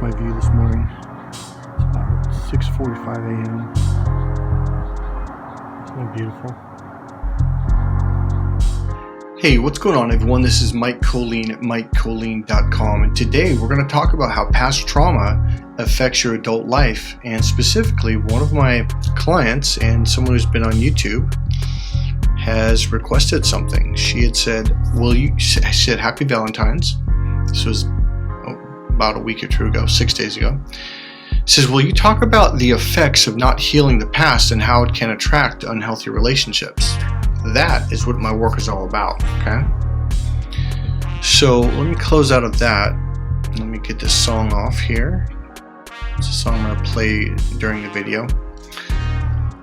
my view this morning. It's about 6:45 a.m. Isn't it beautiful? Hey, what's going on, everyone? This is Mike Colleen at MikeColleen.com, and today we're going to talk about how past trauma affects your adult life. And specifically, one of my clients and someone who's been on YouTube has requested something. She had said, I said, Happy Valentine's. This was about a week or two ago, 6 days ago. Says, will you talk about the effects of not healing the past and how it can attract unhealthy relationships? That is what my work is all about, okay? So let me close out of that. Let me get this song off here. It's a song I'm going to play during the video.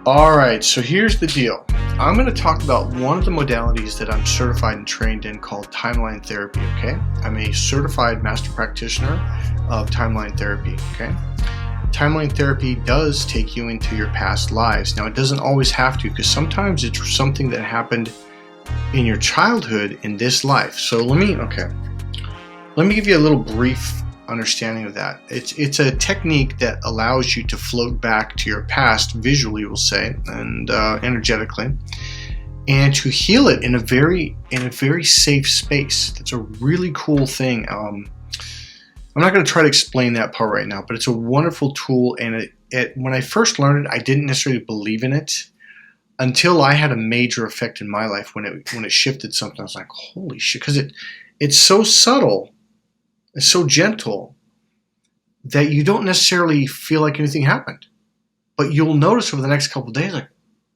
All right, so here's the deal. I'm going to talk about one of the modalities that I'm certified and trained in called timeline therapy, okay? I'm a certified master practitioner of timeline therapy, okay? Timeline therapy does take you into your past lives. Now, it doesn't always have to, because sometimes it's something that happened in your childhood in this life. So let me give you a little brief understanding of that. It's a technique that allows you to float back to your past visually, we'll say, and energetically, and to heal it in a very safe space. That's a really cool thing. I'm not going to try to explain that part right now, but it's a wonderful tool. And when I first learned it, I didn't necessarily believe in it until I had a major effect in my life when it shifted something. I was like, holy shit, because it's so subtle, it's so gentle that you don't necessarily feel like anything happened. But you'll notice over the next couple of days, like,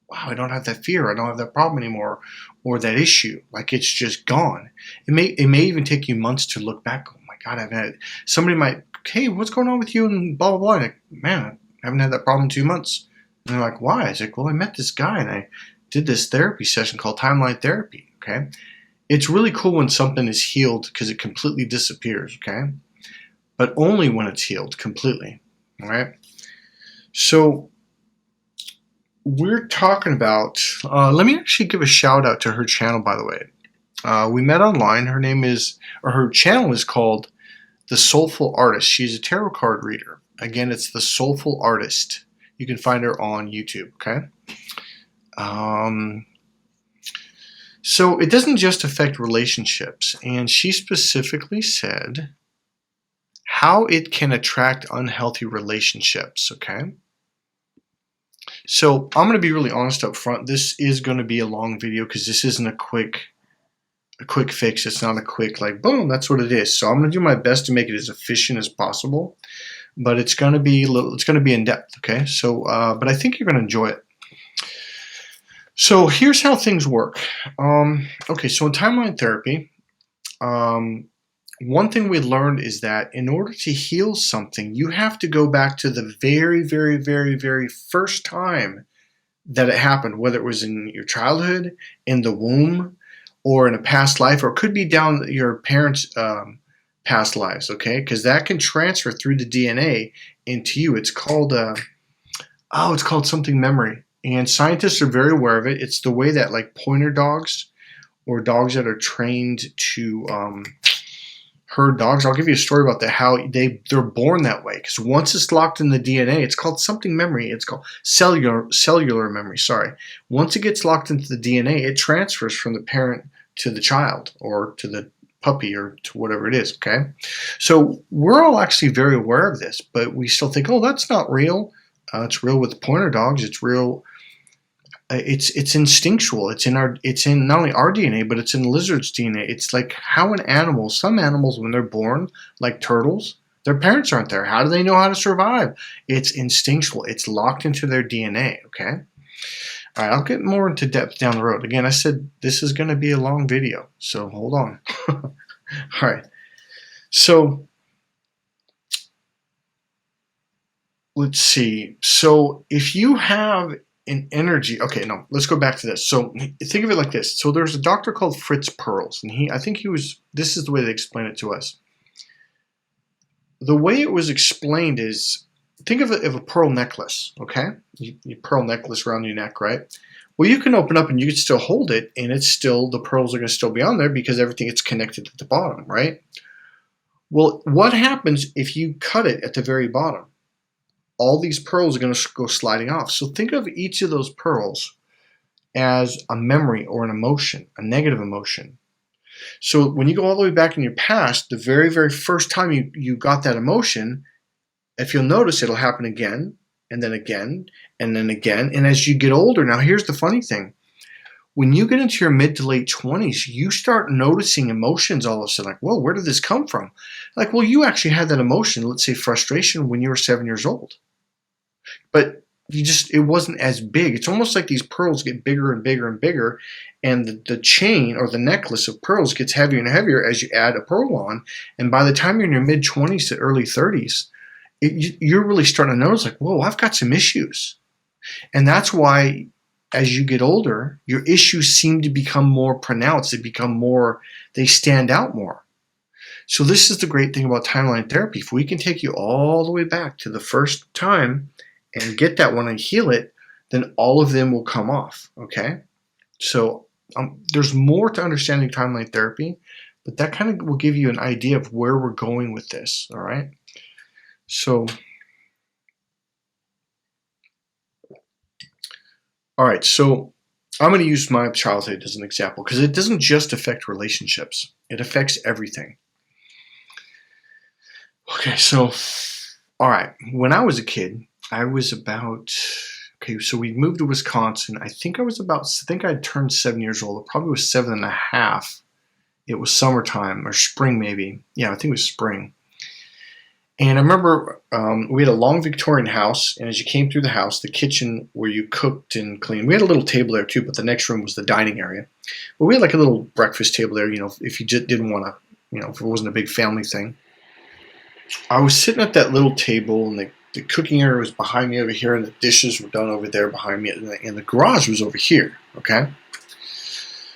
wow, I don't have that fear, I don't have that problem anymore, or that issue. Like, it's just gone. It may even take you months to look back. God, I've had it. Somebody might, hey, what's going on with you? And blah, blah, blah. Like, man, I haven't had that problem in 2 months. And they're like, why? It's like, well, I met this guy and I did this therapy session called timeline therapy. Okay. It's really cool when something is healed because it completely disappears. Okay. But only when it's healed completely. All right. So we're talking about, let me actually give a shout out to her channel, by the way. We met online. Her channel is called The Soulful Artist. She's a tarot card reader. Again, it's The Soulful Artist. You can find her on YouTube, okay? So it doesn't just affect relationships. And she specifically said how it can attract unhealthy relationships, okay? So I'm going to be really honest up front. This is going to be a long video because this isn't a quick fix. It's not a quick, like, boom, that's what it is. So I'm going to do my best to make it as efficient as possible, but it's going to be in depth. Okay. So, but I think you're going to enjoy it. So here's how things work. Okay. So in timeline therapy, one thing we learned is that in order to heal something, you have to go back to the very, very, very, very first time that it happened, whether it was in your childhood, in the womb, or in a past life, or it could be down your parents' past lives, okay? Because that can transfer through the DNA into you. It's called something memory, and scientists are very aware of it. It's the way that, like, pointer dogs or dogs that are trained to herd dogs. I'll give you a story about that. How they're born that way, because once it's locked in the DNA, it's called something memory. It's called cellular memory. Sorry. Once it gets locked into the DNA, it transfers from the parent to the child, or to the puppy, or to whatever it is. Okay. So we're all actually very aware of this, but we still think, oh, that's not real. It's real with pointer dogs. It's real. It's instinctual. It's in not only our DNA, but it's in lizards' DNA. It's like how some animals, when they're born, like turtles, their parents aren't there. How do they know how to survive? It's instinctual. It's locked into their DNA. Okay. All right. I'll get more into depth down the road. Again, I said this is going to be a long video, so hold on. All right. So let's see. So if you have an energy, okay, no, let's go back to this. So think of it like this. So there's a doctor called Fritz Perls, and this is the way they explain it to us. The way it was explained is, think of it as a pearl necklace, okay? You pearl necklace around your neck, right? Well, you can open up and you can still hold it, and the pearls are going to still be on there because everything is connected at the bottom, right? Well, what happens if you cut it at the very bottom? All these pearls are going to go sliding off. So think of each of those pearls as a memory or an emotion, a negative emotion. So when you go all the way back in your past, the very, very first time you got that emotion, if you'll notice, it'll happen again, and then again, and then again. And as you get older, now here's the funny thing. When you get into your mid to late 20s, you start noticing emotions all of a sudden, like, whoa, where did this come from? Like, well, you actually had that emotion, let's say frustration, when you were 7 years old. But it wasn't as big. It's almost like these pearls get bigger and bigger and bigger, and the chain or the necklace of pearls gets heavier and heavier as you add a pearl on. And by the time you're in your mid 20s to early 30s, you're really starting to notice, like, whoa, I've got some issues. And that's why as you get older, your issues seem to become more pronounced. They stand out more. So this is the great thing about timeline therapy. If we can take you all the way back to the first time and get that one and heal it, then all of them will come off, okay? So there's more to understanding timeline therapy, but that kind of will give you an idea of where we're going with this, all right? So, all right, so I'm going to use my childhood as an example because it doesn't just affect relationships. It affects everything. Okay, so, all right, when I was a kid, I was about, so we moved to Wisconsin. I think I'd turned 7 years old. It probably was 7.5. It was summertime or spring maybe. Yeah, I think it was spring. And I remember we had a long Victorian house, and as you came through the house, the kitchen where you cooked and cleaned, we had a little table there too, but the next room was the dining area. But we had like a little breakfast table there, if you just didn't want to, if it wasn't a big family thing. I was sitting at that little table, and the cooking area was behind me over here, and the dishes were done over there behind me, and the garage was over here, okay?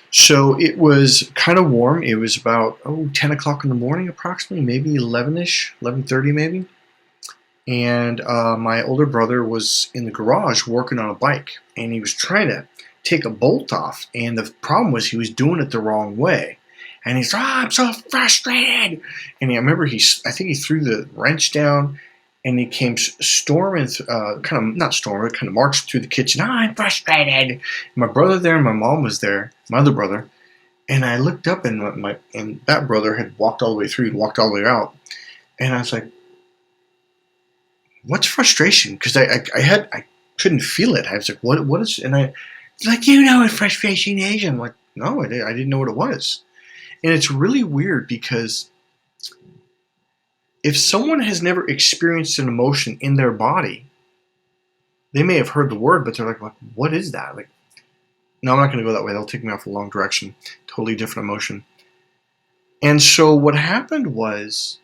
So it was kind of warm. It was about 10 o'clock in the morning approximately, maybe 11-ish, 11:30 maybe. And my older brother was in the garage working on a bike, and he was trying to take a bolt off. And the problem was he was doing it the wrong way. And he's, I'm so frustrated. And I remember I think he threw the wrench down, and he came storming, kind of marched through the kitchen. I'm frustrated. And my brother there and my mom was there, my other brother. And I looked up, and that brother had walked all the way through, he'd walked all the way out. And I was like, what's frustration? Because I couldn't feel it. I was like, what is, and he's like, you know what frustration is? I'm like, no, I didn't know what it was. And it's really weird because if someone has never experienced an emotion in their body, they may have heard the word, but they're like, what is that? Like, no, I'm not going to go that way. That'll take me off a long direction. Totally different emotion. And so what happened was,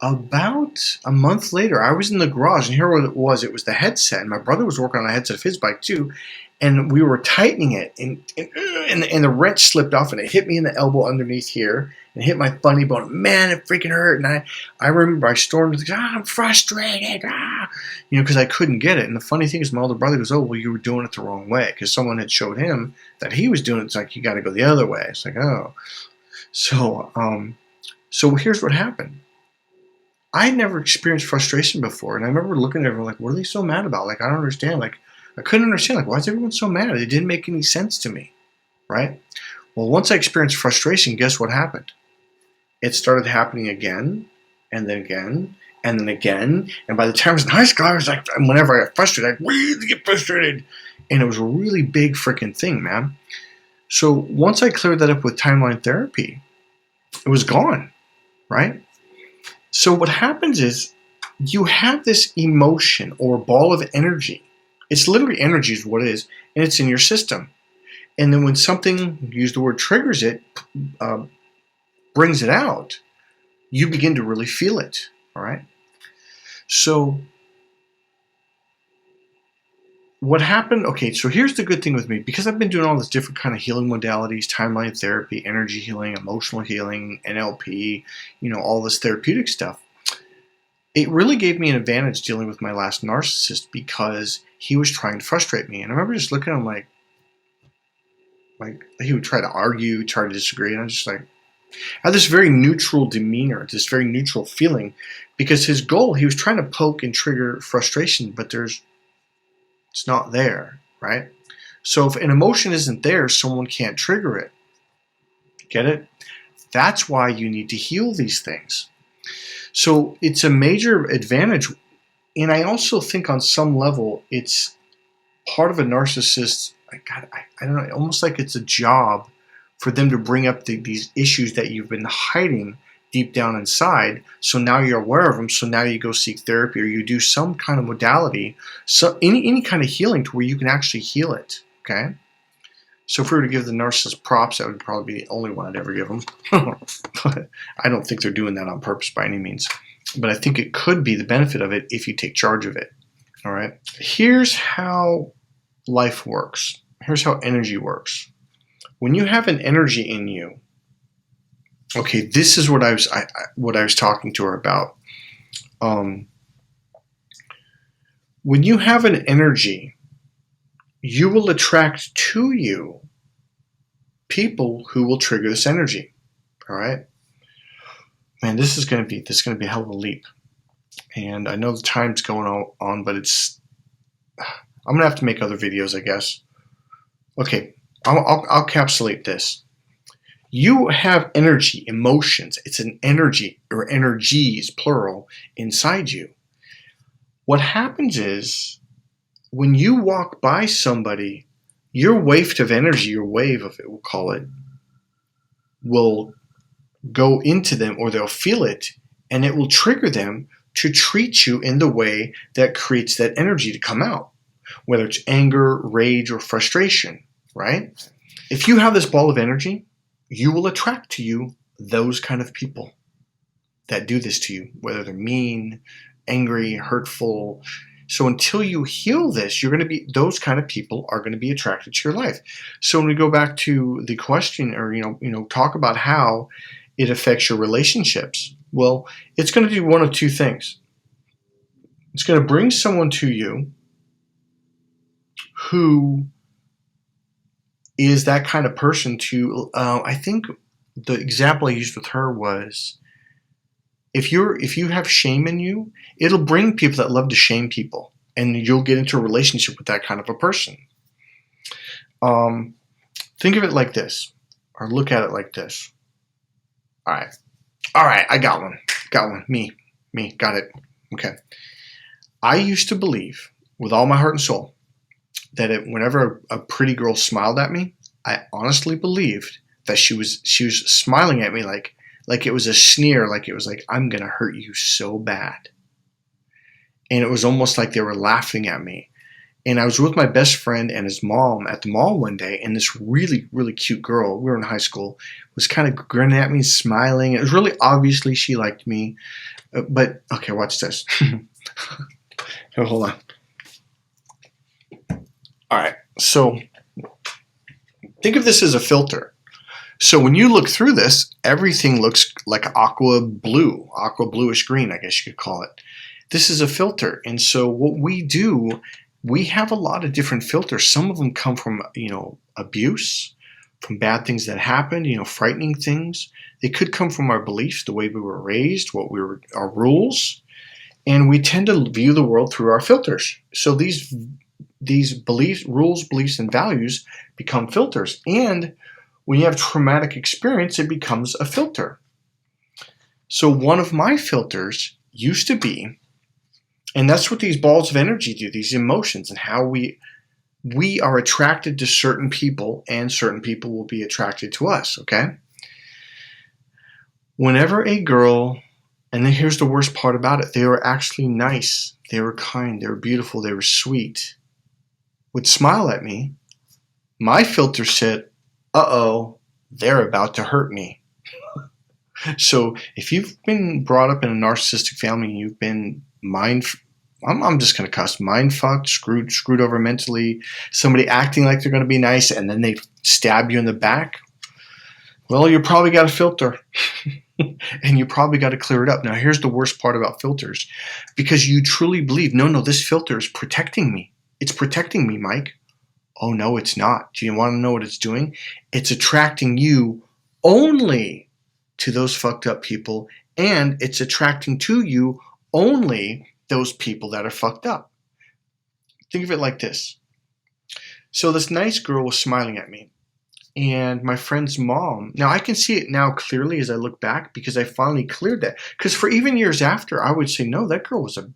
about a month later, I was in the garage, and here what it was. It was the headset, and my brother was working on the headset of his bike too, and we were tightening it, and the wrench slipped off, and it hit me in the elbow underneath here, and hit my funny bone. Man, it freaking hurt, and I remember I stormed, I'm frustrated, because I couldn't get it. And the funny thing is, my older brother goes, oh, well, you were doing it the wrong way, because someone had showed him that he was doing it. It's like, you got to go the other way. It's like, oh. So here's what happened. I had never experienced frustration before, and I remember looking at everyone like, what are they so mad about? Like, I don't understand. Like, I couldn't understand. Like, why is everyone so mad? It didn't make any sense to me, right? Well, once I experienced frustration, guess what happened? It started happening again, and then again, and then again. And by the time I was in high school, I was like, whenever I got frustrated, I really get frustrated. And it was a really big freaking thing, man. So once I cleared that up with timeline therapy, it was gone, right? So what happens is you have this emotion or ball of energy. It's literally energy is what it is, and it's in your system. And then when something, use the word triggers it, brings it out, you begin to really feel it, all right? So what happened, okay, so here's the good thing with me. Because I've been doing all this different kind of healing modalities, timeline therapy, energy healing, emotional healing, NLP, all this therapeutic stuff, it really gave me an advantage dealing with my last narcissist because he was trying to frustrate me. And I remember just looking at him like he would try to argue, try to disagree, and I was just like, Had this very neutral demeanor, this very neutral feeling, because his goal, he was trying to poke and trigger frustration, but it's not there, right? So if an emotion isn't there, someone can't trigger it. Get it? That's why you need to heal these things. So it's a major advantage. And I also think on some level, it's part of a narcissist, I don't know, almost like it's a job for them to bring up these issues that you've been hiding deep down inside. So now you're aware of them. So now you go seek therapy, or you do some kind of modality, so any kind of healing to where you can actually heal it. Okay. So if we were to give the narcissist props, that would probably be the only one I'd ever give them. But I don't think they're doing that on purpose by any means. But I think it could be the benefit of it if you take charge of it. All right. Here's how life works. Here's how energy works. When you have an energy in you, okay, this is what I was talking to her about. When you have an energy, you will attract to you people who will trigger this energy. All right, man, this is going to be a hell of a leap. And I know the time's going on, but I'm gonna have to make other videos, I guess. Okay, I'll encapsulate this. You have energy, emotions. It's an energy, or energies, plural, inside you. What happens is, when you walk by somebody, your wave of energy, your wave of it, we'll call it, will go into them, or they'll feel it, and it will trigger them to treat you in the way that creates that energy to come out, whether it's anger, rage, or frustration, right? If you have this ball of energy, you will attract to you those kind of people that do this to you, whether they're mean, angry, hurtful. So until you heal this, those kind of people are going to be attracted to your life. So when we go back to the question, or talk about how it affects your relationships, well, it's going to do one of two things. It's going to bring someone to you who is that kind of person to, I think the example I used with her was, if you have shame in you, it'll bring people that love to shame people, and you'll get into a relationship with that kind of a person. Think of it like this, or look at it like this. All right, I got one. Me, got it. Okay. I used to believe with all my heart and soul that whenever a pretty girl smiled at me, I honestly believed that she was smiling at me like it was a sneer, like it was like, I'm going to hurt you so bad. And it was almost like they were laughing at me. And I was with my best friend and his mom at the mall one day, and this really, really cute girl, we were in high school, was kind of grinning at me, smiling. It was really obviously she liked me. But, okay, watch this. Hold on. All right, so think of this as a filter. So when you look through this, everything looks like aqua bluish green, I guess you could call it. This is a filter. And so what we do, we have a lot of different filters. Some of them come from, abuse, from bad things that happened, frightening things. They could come from our beliefs, the way we were raised, our rules. And we tend to view the world through our filters. So these beliefs, rules, beliefs, and values become filters. And when you have traumatic experience, it becomes a filter. So one of my filters used to be, and that's what these balls of energy do, these emotions, and how we are attracted to certain people, and certain people will be attracted to us, okay? Whenever a girl, and then here's the worst part about it, they were actually nice, they were kind, they were beautiful, they were sweet, would smile at me, my filter said, uh-oh, they're about to hurt me. So if you've been brought up in a narcissistic family, and you've been I'm just going to cuss, mind fucked, screwed over mentally, somebody acting like they're going to be nice, and then they stab you in the back, well, you probably got a filter. And you probably got to clear it up. Now, here's the worst part about filters. Because you truly believe, no, this filter is protecting me. It's protecting me, Mike. Oh, no, it's not. Do you want to know what it's doing? It's attracting you only to those fucked up people, and it's attracting to you only those people that are fucked up. Think of it like this. So this nice girl was smiling at me, and my friend's mom, now I can see it now clearly as I look back because I finally cleared that. Because for even years after, I would say, no, that girl was a,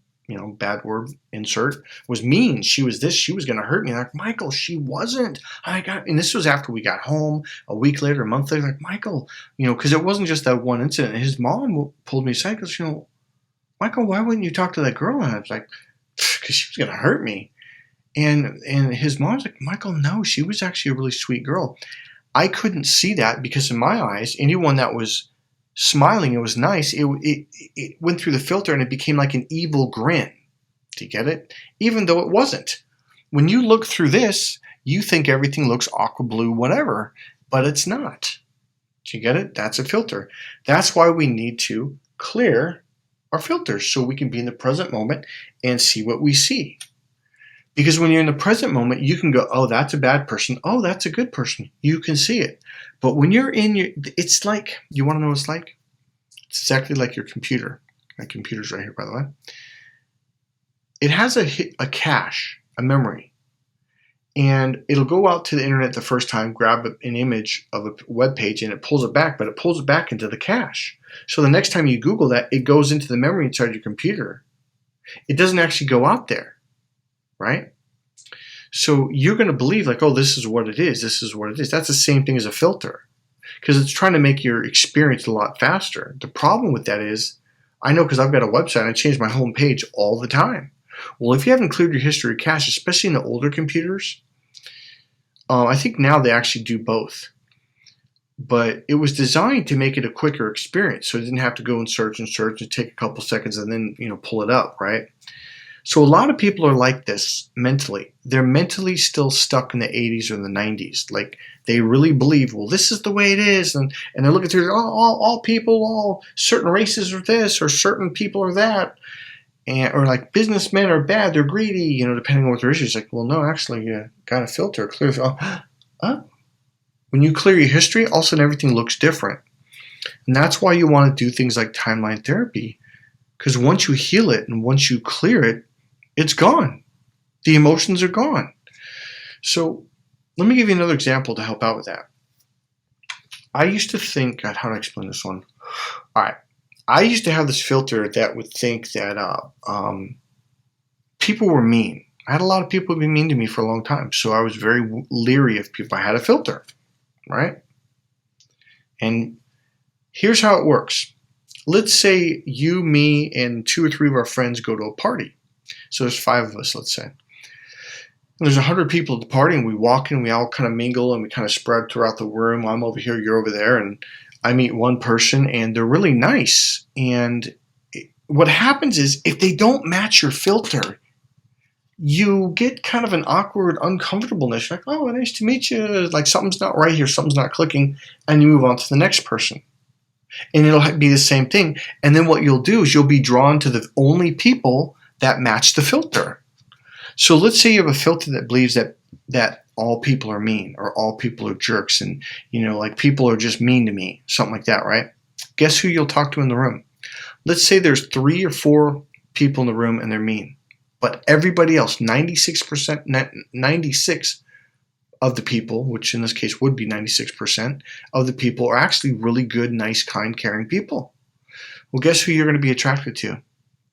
bad word insert, was mean. She was this, she was going to hurt me. Like, Michael, she wasn't. And this was after we got home a week later, a month later, like, Michael, because it wasn't just that one incident. His mom pulled me aside and goes, Michael, why wouldn't you talk to that girl? And I was like, because she was going to hurt me. And his mom's like, Michael, no, she was actually a really sweet girl. I couldn't see that because in my eyes, anyone that was smiling, it was nice, it went through the filter and it became like an evil grin. Do you get it? Even though it wasn't. When you look through this, you think everything looks aqua blue, whatever, but it's not. Do you get it? That's a filter. That's why we need to clear our filters so we can be in the present moment and see what we see. Because when you're in the present moment, you can go, oh, that's a bad person. Oh, that's a good person. You can see it. But when you're it's like, you want to know what it's like? It's exactly like your computer. My computer's right here, by the way. It has a cache, a memory. And it'll go out to the internet the first time, grab an image of a web page, and it pulls it back, but it pulls it back into the cache. So the next time you Google that, it goes into the memory inside your computer. It doesn't actually go out there. Right? So you're going to believe like, oh, this is what it is. This is what it is. That's the same thing as a filter because it's trying to make your experience a lot faster. The problem with that is, I know because I've got a website and I change my home page all the time. Well, if you haven't cleared your history cache, especially in the older computers, I think now they actually do both. But it was designed to make it a quicker experience. So it didn't have to go and search and take a couple seconds and then, pull it up, right? So a lot of people are like this mentally. They're mentally still stuck in the 80s or the 90s. Like they really believe, well, this is the way it is. And they're looking through, all people, all certain races are this or certain people are that. Or like businessmen are bad, they're greedy, depending on what their issue is. Like, well, no, actually, you got to filter, clear. When you clear your history, all of a sudden everything looks different. And that's why you want to do things like timeline therapy. Because once you heal it and once you clear it, it's gone. The emotions are gone. So let me give you another example to help out with that. I used to think, God, how do I explain this one? All right. I used to have this filter that would think that people were mean. I had a lot of people be mean to me for a long time. So I was very leery of people. I had a filter, right? And here's how it works. Let's say you, me, and 2 or 3 of our friends go to a party. So there's 5 of us, let's say. And there's 100 people at the party, and we walk in, we all kind of mingle, and we kind of spread throughout the room. I'm over here, you're over there, and I meet one person, and they're really nice. And what happens is, if they don't match your filter, you get kind of an awkward uncomfortableness. You're like, oh, nice to meet you. Like something's not right here, something's not clicking, and you move on to the next person. And it'll be the same thing. And then what you'll do is you'll be drawn to the only people that match the filter. So let's say you have a filter that believes that all people are mean or all people are jerks and, like people are just mean to me, something like that, right? Guess who you'll talk to in the room? Let's say there's 3 or 4 people in the room and they're mean. But everybody else, 96 of the people, which in this case would be 96% of the people are actually really good, nice, kind, caring people. Well, guess who you're going to be attracted to?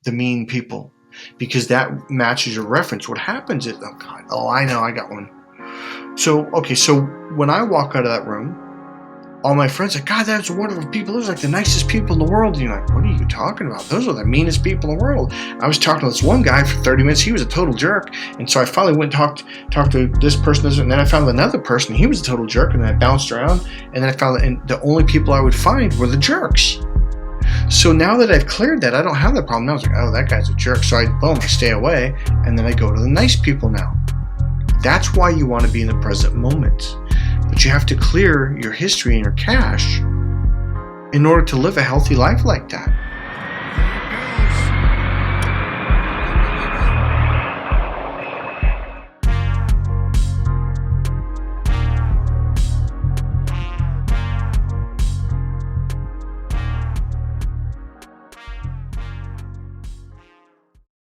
The mean people. Because that matches your reference. What happens is, I know, I got one. So when I walk out of that room, all my friends are like, God, that's wonderful people. Those are like the nicest people in the world. And you're like, what are you talking about? Those are the meanest people in the world. I was talking to this one guy for 30 minutes. He was a total jerk. And so I finally went and talked to this person. And then I found another person. He was a total jerk. And then I bounced around. And then I found that the only people I would find were the jerks. So now that I've cleared that, I don't have that problem. Now I was like, oh, that guy's a jerk. So I stay away. And then I go to the nice people now. That's why you want to be in the present moment. But you have to clear your history and your cache in order to live a healthy life like that.